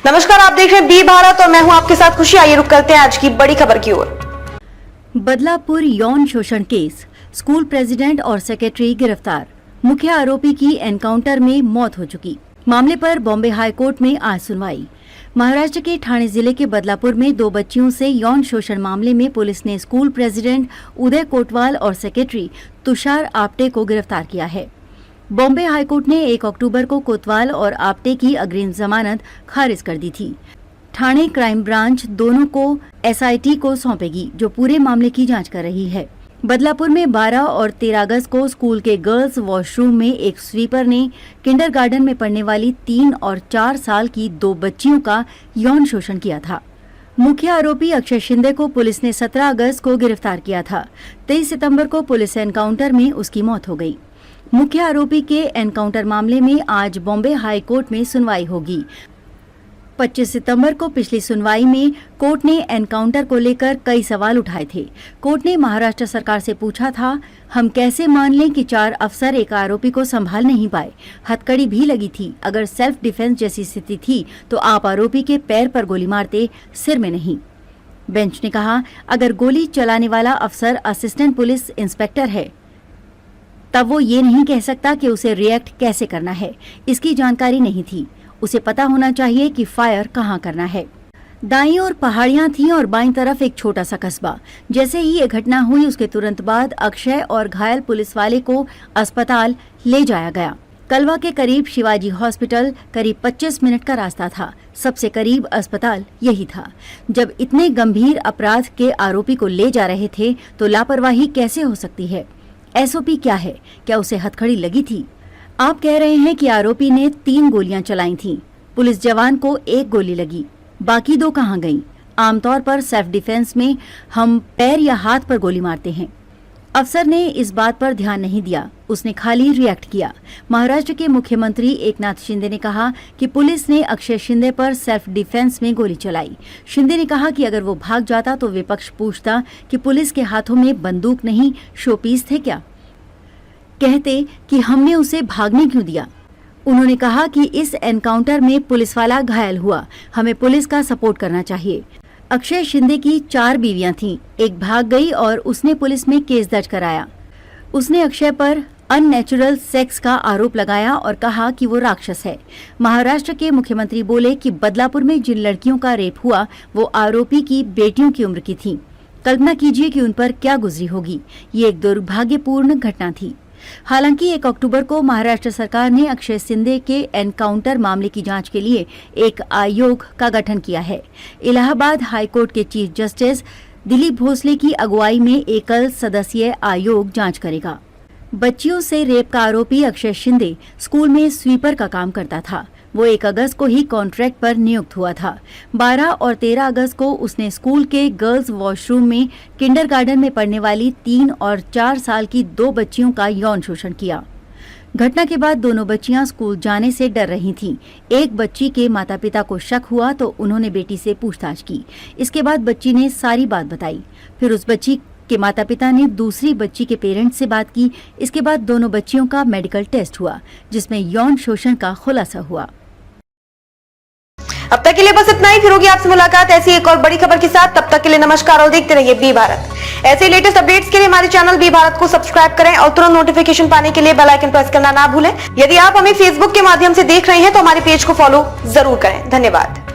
नमस्कार, आप देख रहे हैं बी भारत और मैं हूं आपके साथ खुशी। आइए रुक करते हैं आज की बड़ी खबर की ओर। बदलापुर यौन शोषण केस, स्कूल प्रेसिडेंट और सेक्रेटरी गिरफ्तार, मुख्य आरोपी की एनकाउंटर में मौत हो चुकी। मामले पर बॉम्बे हाई कोर्ट में आज सुनवाई। महाराष्ट्र के ठाणे जिले के बदलापुर में 2 बच्चियों से यौन शोषण मामले में पुलिस ने स्कूल प्रेसिडेंट उदय कोटवाल और सेक्रेटरी तुषार आप्टे को गिरफ्तार किया है। बॉम्बे हाईकोर्ट ने 1 अक्टूबर को कोतवाल और आप्टे की अग्रिम जमानत खारिज कर दी थी। ठाणे क्राइम ब्रांच दोनों को एसआईटी को सौंपेगी, जो पूरे मामले की जांच कर रही है। बदलापुर में 12 और 13 अगस्त को स्कूल के गर्ल्स वॉशरूम में एक स्वीपर ने किंडरगार्टन में पढ़ने वाली 3 और 4 साल की 2 बच्चियों का यौन शोषण किया था। मुख्य आरोपी अक्षय शिंदे को पुलिस ने 17 अगस्त को गिरफ्तार किया था। 23 सितंबर को पुलिस एनकाउंटर में उसकी मौत हो गई। मुख्य आरोपी के एनकाउंटर मामले में आज बॉम्बे हाई कोर्ट में सुनवाई होगी। 25 सितंबर को पिछली सुनवाई में कोर्ट ने एनकाउंटर को लेकर कई सवाल उठाए थे। कोर्ट ने महाराष्ट्र सरकार से पूछा था, हम कैसे मान लें कि 4 अफसर एक आरोपी को संभाल नहीं पाए? हथकड़ी भी लगी थी। अगर सेल्फ डिफेंस जैसी स्थिति थी तो आप आरोपी के पैर पर गोली मारते, सिर में नहीं। बेंच ने कहा, अगर गोली चलाने वाला अफसर असिस्टेंट पुलिस इंस्पेक्टर है तब वो ये नहीं कह सकता कि उसे रिएक्ट कैसे करना है। इसकी जानकारी नहीं थी। उसे पता होना चाहिए कि फायर कहाँ करना है। दाईं ओर पहाड़ियां थीं और बाईं तरफ एक छोटा सा कस्बा। जैसे ही ये घटना हुई उसके तुरंत बाद अक्षय और घायल पुलिस वाले को अस्पताल ले जाया गया। कलवा के करीब शिवाजी हॉस्पिटल करीब 25 मिनट का रास्ता था। सबसे करीब अस्पताल यही था। जब इतने गंभीर अपराध के आरोपी को ले जा रहे थे तो लापरवाही कैसे हो सकती है? एसओपी क्या है? क्या उसे हथकड़ी लगी थी? आप कह रहे हैं कि आरोपी ने 3 गोलियां चलाई थीं। पुलिस जवान को 1 गोली लगी, बाकी 2 कहां गईं? आमतौर पर सेल्फ डिफेंस में हम पैर या हाथ पर गोली मारते हैं। अफसर ने इस बात पर ध्यान नहीं दिया, उसने खाली रिएक्ट किया। महाराष्ट्र के मुख्यमंत्री एकनाथ शिंदे ने कहा कि पुलिस ने अक्षय शिंदे पर सेल्फ डिफेंस में गोली चलाई। शिंदे ने कहा कि अगर वो भाग जाता तो विपक्ष पूछता कि पुलिस के हाथों में बंदूक नहीं शोपीस थे क्या? कहते कि हमने उसे भागने क्यों दिया। उन्होंने कहा कि इस एनकाउंटर में पुलिस वाला घायल हुआ, हमें पुलिस का सपोर्ट करना चाहिए। अक्षय शिंदे की 4 बीवियां थीं, एक भाग गई और उसने पुलिस में केस दर्ज कराया। उसने अक्षय पर अननेचुरल सेक्स का आरोप लगाया और कहा कि वो राक्षस है। महाराष्ट्र के मुख्यमंत्री बोले कि बदलापुर में जिन लड़कियों का रेप हुआ वो आरोपी की बेटियों की उम्र की थीं। कल्पना कीजिए कि उन पर क्या गुजरी होगी। ये एक दुर्भाग्यपूर्ण घटना थी। हालांकि 1 अक्टूबर को महाराष्ट्र सरकार ने अक्षय शिंदे के एनकाउंटर मामले की जांच के लिए एक आयोग का गठन किया है। इलाहाबाद हाईकोर्ट के चीफ जस्टिस दिलीप भोसले की अगुवाई में एकल सदस्यीय आयोग जांच करेगा। बच्चियों से रेप का आरोपी अक्षय शिंदे स्कूल में स्वीपर का काम करता था। वो 1 अगस्त को ही कॉन्ट्रैक्ट पर नियुक्त हुआ था। 12 और 13 अगस्त को उसने स्कूल के गर्ल्स वॉशरूम में किंडरगार्टन में पढ़ने वाली 3 और 4 साल की 2 बच्चियों का यौन शोषण किया। घटना के बाद दोनों बच्चियां स्कूल जाने से डर रही थीं। एक बच्ची के माता पिता को शक हुआ तो उन्होंने बेटी से पूछताछ की। इसके बाद बच्ची ने सारी बात बताई। फिर उस बच्ची के माता पिता ने दूसरी बच्ची के पेरेंट्स से बात की। इसके बाद दोनों बच्चियों का मेडिकल टेस्ट हुआ, जिसमें यौन शोषण का खुलासा हुआ। अब तक के लिए बस इतना ही। फिर होगी आपसे मुलाकात ऐसी एक और बड़ी खबर के साथ। तब तक के लिए नमस्कार और देखते रहिए बी भारत। ऐसे लेटेस्ट अपडेट्स के लिए हमारे चैनल बी भारत को सब्सक्राइब करें और तुरंत नोटिफिकेशन पाने के लिए बेल आइकन प्रेस करना ना भूलें। यदि आप हमें फेसबुक के माध्यम से देख रहे हैं तो हमारे पेज को फॉलो जरूर करें। धन्यवाद।